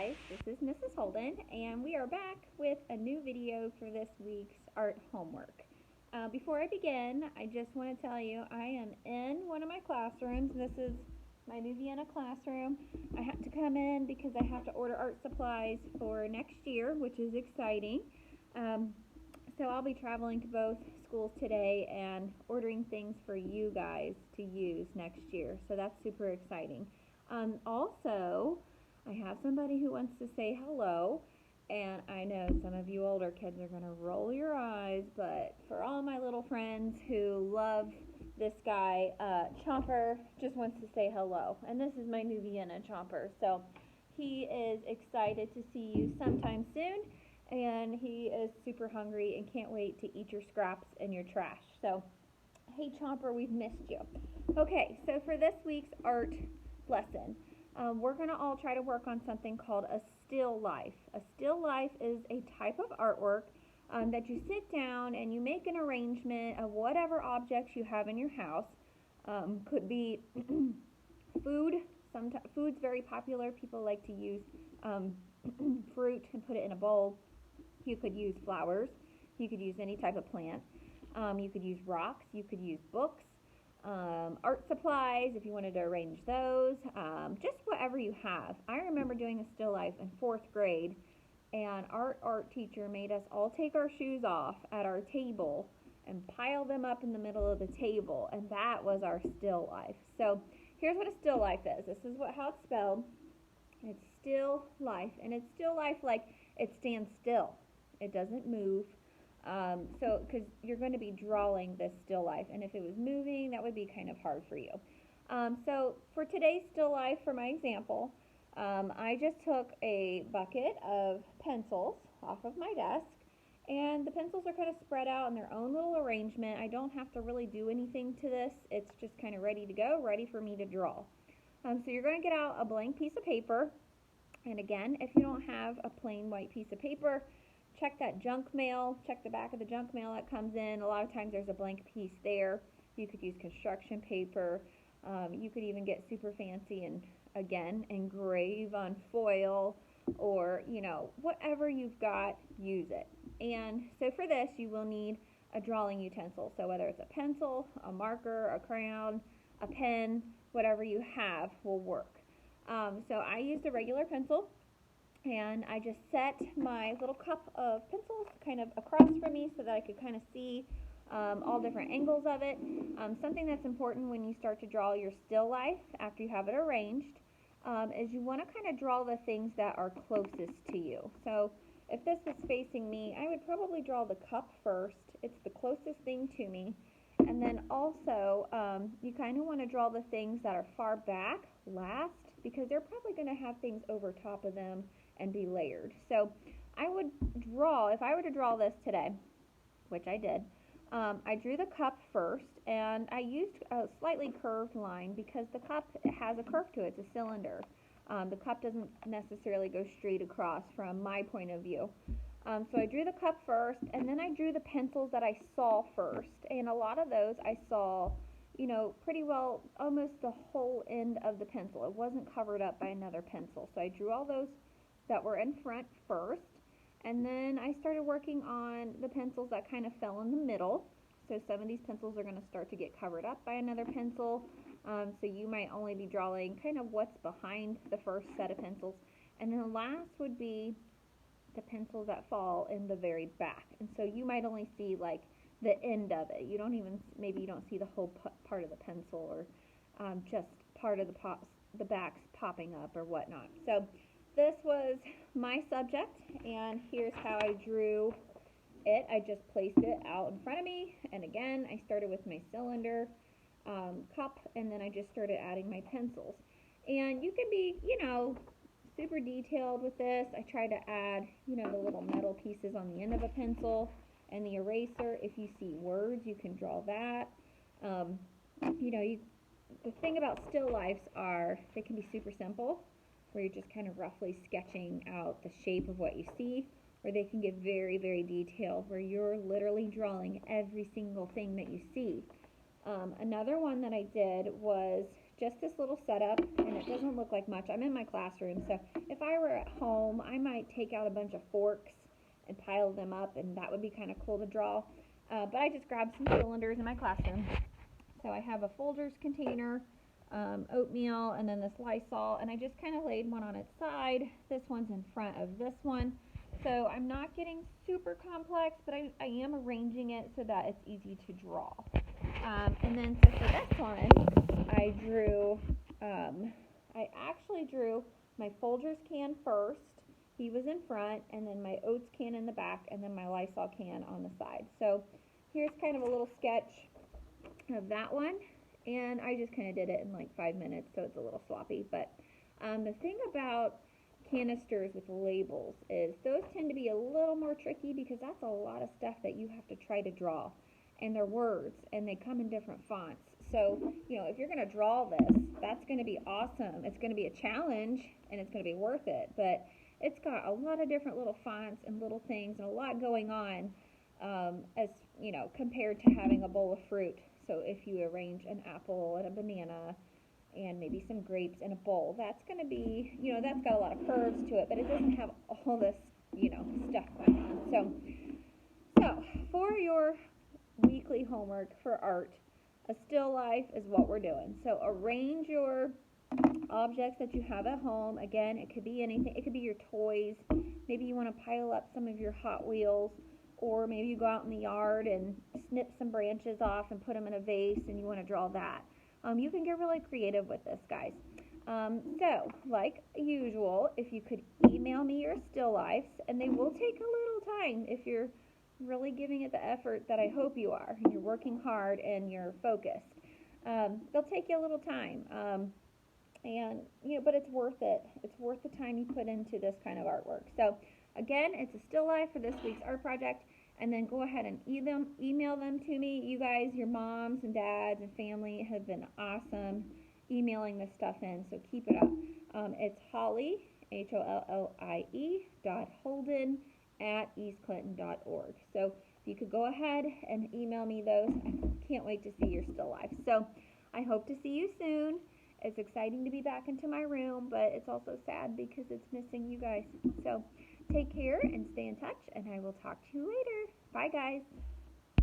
guys, this is Mrs. Holden, and we are back with a new video for this week's art homework. Before I begin, I just want to tell you I am in one of my classrooms. This is my new Vienna classroom. I have to come in because I have to order art supplies for next year, which is exciting. So I'll be traveling to both schools today and ordering things for you guys to use next year. So that's super exciting. Also, I have somebody who wants to say hello, and I know some of you older kids are going to roll your eyes, but for all my little friends who love this guy, Chomper just wants to say hello, and this is my new Vienna Chomper, so he is excited to see you sometime soon, and he is super hungry and can't wait to eat your scraps and your trash. So, hey Chomper, we've missed you. Okay, so for this week's art lesson, we're going to all try to work on something called a still life. A still life is a type of artwork that you sit down and you make an arrangement of whatever objects you have in your house. Could be food. Food's very popular. People like to use fruit and put it in a bowl. You could use flowers. You could use any type of plant. You could use rocks. You could use books. Art supplies, if you wanted to arrange those, just whatever you have. I remember doing a still life in 4th grade, and our art teacher made us all take our shoes off at our table and pile them up in the middle of the table, and that was our still life. So here's what a still life is. This is how it's spelled. It's still life, and it's still life like it stands still. It doesn't move. Because you're going to be drawing this still life, and if it was moving, that would be kind of hard for you. So for today's still life, for my example, I just took a bucket of pencils off of my desk, and the pencils are kind of spread out in their own little arrangement. I don't have to really do anything to this. It's just kind of ready to go, ready for me to draw. So you're going to get out a blank piece of paper, and again, if you don't have a plain white piece of paper, check that junk mail, check the back of the junk mail that comes in. A lot of times there's a blank piece there. You could use construction paper. You could even get super fancy and, again, engrave on foil, or, whatever you've got, use it. And so for this, you will need a drawing utensil. So whether it's a pencil, a marker, a crayon, a pen, whatever you have will work. So I used a regular pencil, and I just set my little cup of pencils kind of across from me so that I could kind of see all different angles of it. Something that's important when you start to draw your still life after you have it arranged is you want to kind of draw the things that are closest to you. So if this was facing me, I would probably draw the cup first. It's the closest thing to me. And then also, you kind of want to draw the things that are far back last, because they're probably going to have things over top of them and be layered. So I would draw, if I were to draw this today, which I did, I drew the cup first, and I used a slightly curved line because the cup has a curve to it. It's a cylinder. The cup doesn't necessarily go straight across from my point of view. So I drew the cup first, and then I drew the pencils that I saw first, and a lot of those I saw, pretty well almost the whole end of the pencil. It wasn't covered up by another pencil. So I drew all those that were in front first, and then I started working on the pencils that kind of fell in the middle. So some of these pencils are going to start to get covered up by another pencil, so you might only be drawing kind of what's behind the first set of pencils, and then the last would be the pencils that fall in the very back, and so you might only see like the end of it. Maybe you don't see the whole part of the pencil, or just part of the backs popping up or whatnot. So this was my subject, and here's how I drew it. I just placed it out in front of me, and again, I started with my cylinder cup, and then I just started adding my pencils. And you can be, super detailed with this. I try to add, the little metal pieces on the end of a pencil, and the eraser. If you see words, you can draw that. The thing about still lifes are they can be super simple, where you're just kind of roughly sketching out the shape of what you see, or they can get very, very detailed, where you're literally drawing every single thing that you see. Another one that I did was just this little setup, and it doesn't look like much. I'm in my classroom, so if I were at home, I might take out a bunch of forks and pile them up, and that would be kind of cool to draw. But I just grabbed some cylinders in my classroom. So I have a Folgers container, oatmeal, and then this Lysol, and I just kind of laid one on its side. This one's in front of this one. So I'm not getting super complex, but I am arranging it so that it's easy to draw. And then so for this one, I actually drew my Folgers can first. He was in front, and then my oats can in the back, and then my Lysol can on the side. So here's kind of a little sketch of that one, and I just kind of did it in like 5 minutes, so it's a little sloppy. But the thing about canisters with labels is those tend to be a little more tricky because that's a lot of stuff that you have to try to draw, and they're words, and they come in different fonts. So, if you're going to draw this, that's going to be awesome. It's going to be a challenge, and it's going to be worth it, but it's got a lot of different little fonts and little things and a lot going on, as compared to having a bowl of fruit. So if you arrange an apple and a banana and maybe some grapes in a bowl, that's going to be, that's got a lot of curves to it, but it doesn't have all this, stuff going on. So for your weekly homework for art, a still life is what we're doing. So arrange your objects that you have at home. Again, it could be anything. It could be your toys. Maybe you want to pile up some of your Hot Wheels, or maybe you go out in the yard and snip some branches off and put them in a vase and you want to draw that. You can get really creative with this, guys. So, like usual, if you could email me your still lifes, and they will take a little time if you're really giving it the effort that I hope you are, and you're working hard and you're focused. They'll take you a little time, but it's worth it. It's worth the time you put into this kind of artwork. So, again, it's a still life for this week's art project, and then go ahead and email them to me. You guys, your moms and dads and family have been awesome emailing this stuff in, so keep it up. It's Holly, HOLLIE, .Holden @eastclinton.org. So if you could go ahead and email me those, I can't wait to see your still life. So I hope to see you soon. It's exciting to be back into my room, but it's also sad because it's missing you guys. So take care and stay in touch, and I will talk to you later. Bye, guys.